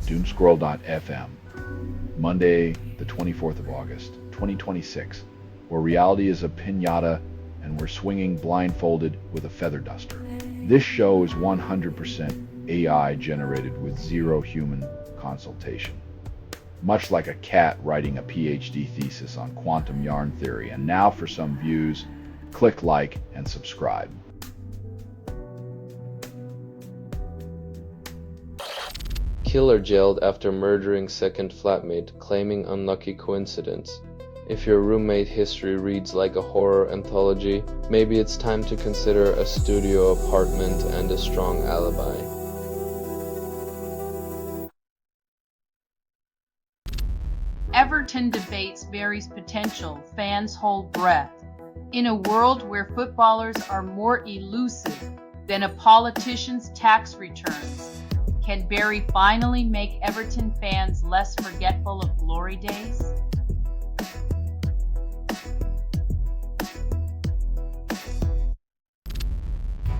Doomscroll.fm, Monday, the 24th of August, 2026, where reality is a piñata and we're swinging blindfolded with a feather duster. This show is 100% AI generated with zero human consultation. Much like a cat writing a PhD thesis on quantum yarn theory. And now for some views, click like and subscribe. Killer jailed after murdering second flatmate, claiming unlucky coincidence. If your roommate history reads like a horror anthology, maybe it's time to consider a studio apartment and a strong alibi. Everton debates Barry's potential, fans hold breath. In a world where footballers are more elusive than a politician's tax returns, can Barry finally make Everton fans less forgetful of glory days?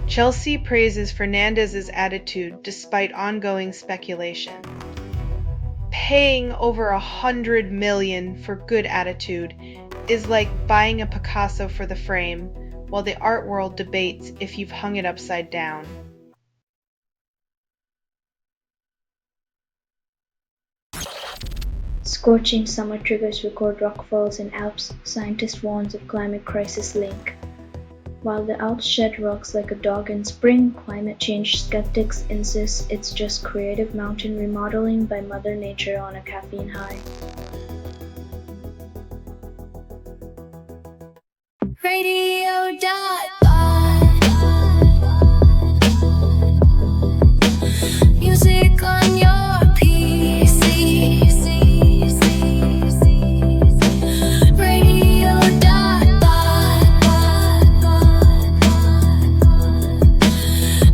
Chelsea praises Fernandez's attitude despite ongoing speculation. Paying over $100 million for good attitude is like buying a Picasso for the frame, while the art world debates if you've hung it upside down. Scorching summer triggers record rockfalls in Alps, scientist warns of climate crisis link. While the Alps shed rocks like a dog in spring, climate change skeptics insist it's just creative mountain remodeling by Mother Nature on a caffeine high. Music on your PC.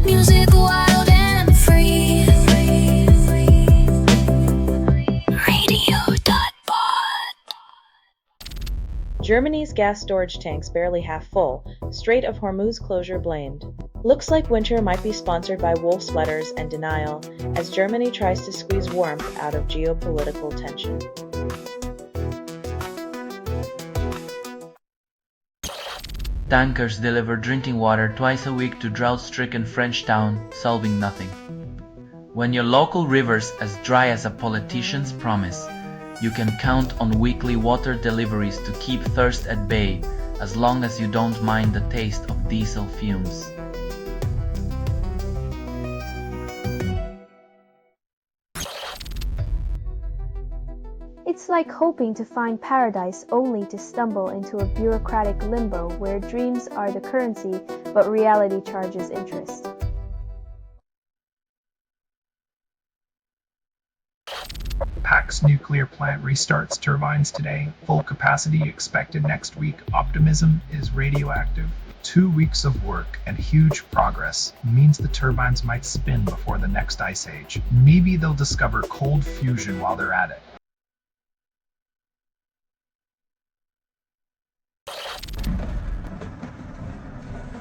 Music wild and free. Radio.bot. Germany's gas storage tanks barely half full, Strait of Hormuz closure blamed. Looks like winter might be sponsored by wolf sweaters and denial, as Germany tries to squeeze warmth out of geopolitical tension. Tankers deliver drinking water twice a week to drought-stricken French town, solving nothing. When your local river's as dry as a politician's promise, you can count on weekly water deliveries to keep thirst at bay, as long as you don't mind the taste of diesel fumes. It's like hoping to find paradise only to stumble into a bureaucratic limbo where dreams are the currency, but reality charges interest. PAC's nuclear plant restarts turbines today. Full capacity expected next week. Optimism is radioactive. 2 weeks of work and huge progress means the turbines might spin before the next ice age. Maybe they'll discover cold fusion while they're at it.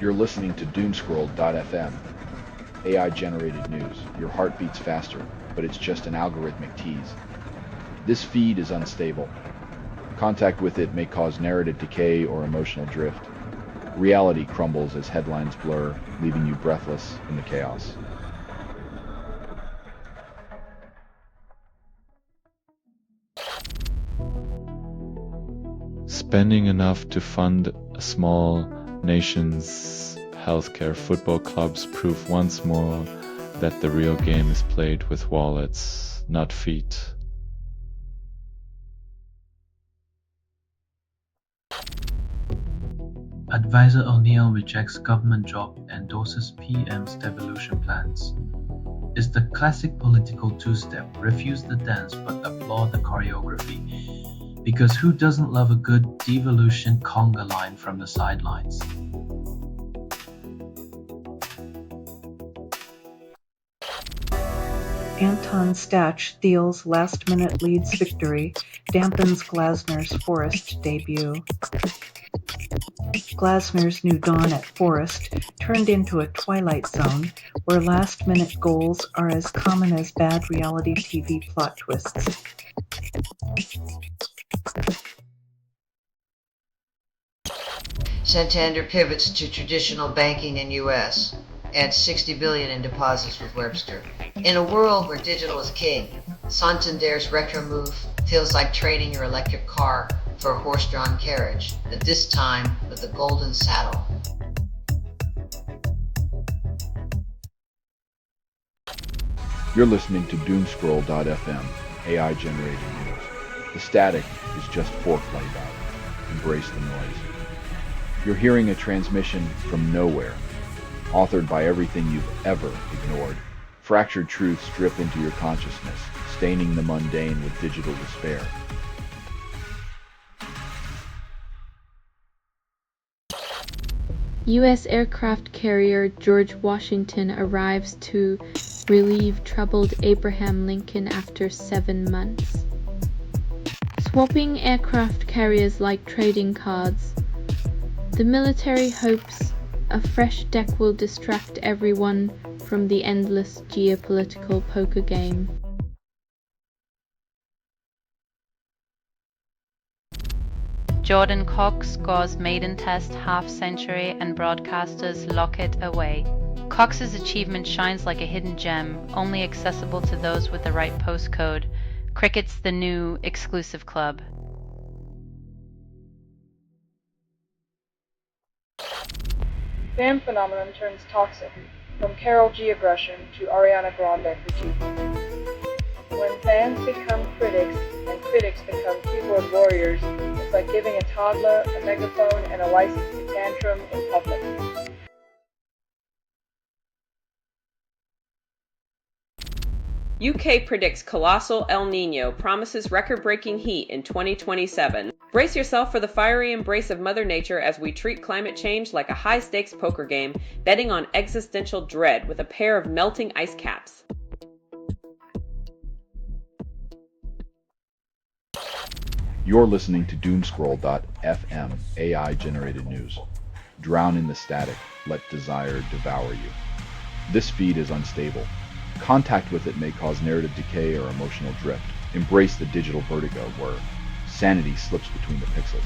You're listening to Doomscroll.fm, AI-generated news. Your heart beats faster, but it's just an algorithmic tease. This feed is unstable. Contact with it may cause narrative decay or emotional drift. Reality crumbles as headlines blur, leaving you breathless in the chaos. Spending enough to fund a small nation's healthcare football clubs prove once more that the real game is played with wallets, not feet. Advisor O'Neill rejects government job, endorses PM's devolution plans. It's the classic political two-step, refuse the dance but applaud the choreography. Because who doesn't love a good devolution conga line from the sidelines? Anton Stach Thiel's last-minute Leeds victory dampens Glasner's Forest debut. Glasner's new dawn at Forest turned into a twilight zone where last-minute goals are as common as bad reality TV plot twists. Santander pivots to traditional banking in U.S. Adds $60 billion in deposits with Webster. In a world where digital is king, Santander's retro move feels like trading your electric car for a horse-drawn carriage, but this time with a golden saddle. You're listening to Doomscroll.fm, AI-generated news. The static is just foreplay value. Embrace the noise. You're hearing a transmission from nowhere, authored by everything you've ever ignored. Fractured truths drip into your consciousness, staining the mundane with digital despair. U.S. aircraft carrier George Washington arrives to relieve troubled Abraham Lincoln after 7 months. Swapping aircraft carriers like trading cards. The military hopes a fresh deck will distract everyone from the endless geopolitical poker game. Jordan Cox scores maiden test half-century and broadcasters lock it away. Cox's achievement shines like a hidden gem, only accessible to those with the right postcode. Cricket's the new exclusive club. Fan phenomenon turns toxic, from Karol G aggression to Ariana Grande critique. When fans become critics and critics become keyboard warriors, it's like giving a toddler a megaphone and a license to tantrum in public. UK predicts colossal El Niño promises record-breaking heat in 2027. Brace yourself for the fiery embrace of Mother Nature as we treat climate change like a high-stakes poker game, betting on existential dread with a pair of melting ice caps. You're listening to Doomscroll.fm, AI-generated news. Drown in the static, let desire devour you. This feed is unstable. Contact with it may cause narrative decay or emotional drift. Embrace the digital vertigo where sanity slips between the pixels.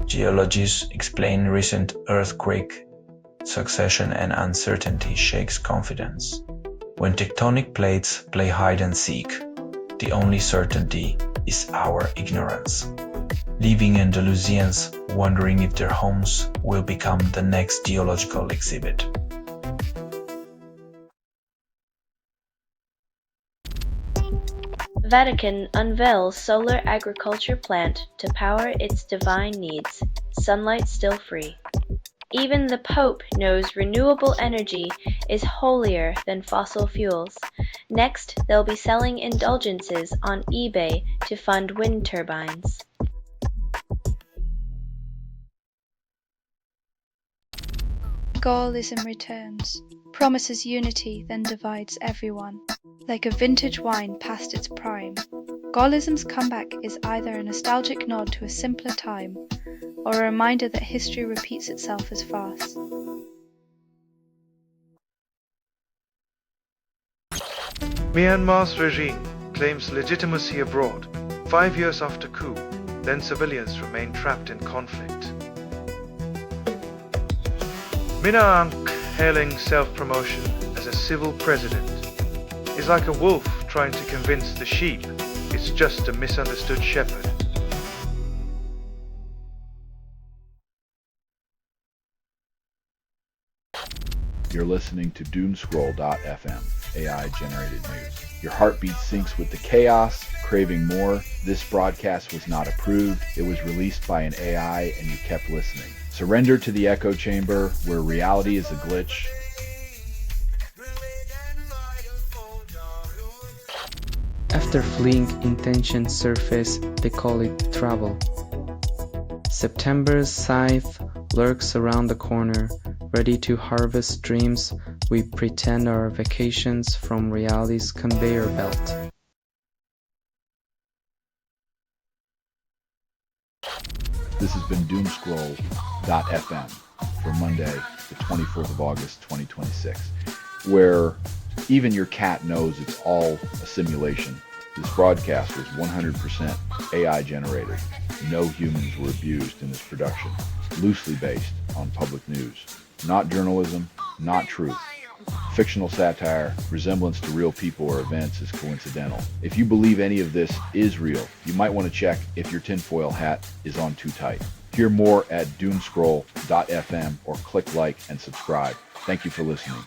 Geologists explain recent earthquake succession and uncertainty shakes confidence. When tectonic plates play hide and seek, the only certainty is our ignorance, leaving Andalusians wondering if their homes will become the next geological exhibit. Vatican unveils solar agriculture plant to power its divine needs. Sunlight still free. Even the Pope knows renewable energy is holier than fossil fuels. Next, they'll be selling indulgences on eBay to fund wind turbines. Gaullism returns, promises unity, then divides everyone. Like a vintage wine past its prime, Gaullism's comeback is either a nostalgic nod to a simpler time, or a reminder that history repeats itself as farce. Myanmar's regime claims legitimacy abroad, 5 years after coup, then civilians remain trapped in conflict. Min Aung hailing self-promotion as a civil president is like a wolf trying to convince the sheep it's just a misunderstood shepherd. You're listening to Doomscroll.fm, AI-generated news. Your heartbeat syncs with the chaos, craving more. This broadcast was not approved. It was released by an AI and you kept listening. Surrender to the echo chamber where reality is a glitch. After fleeing intentions surface, they call it travel. September's scythe lurks around the corner, ready to harvest dreams we pretend are vacations from reality's conveyor belt. This has been Doomscroll.fm for Monday, the 24th of August, 2026, where even your cat knows it's all a simulation. This broadcast was 100% AI generated. No humans were abused in this production. Loosely based on public news. Not journalism, not truth. Fictional satire, resemblance to real people or events is coincidental. If you believe any of this is real, you might want to check if your tinfoil hat is on too tight. Hear more at doomscroll.fm or click like and subscribe. Thank you for listening.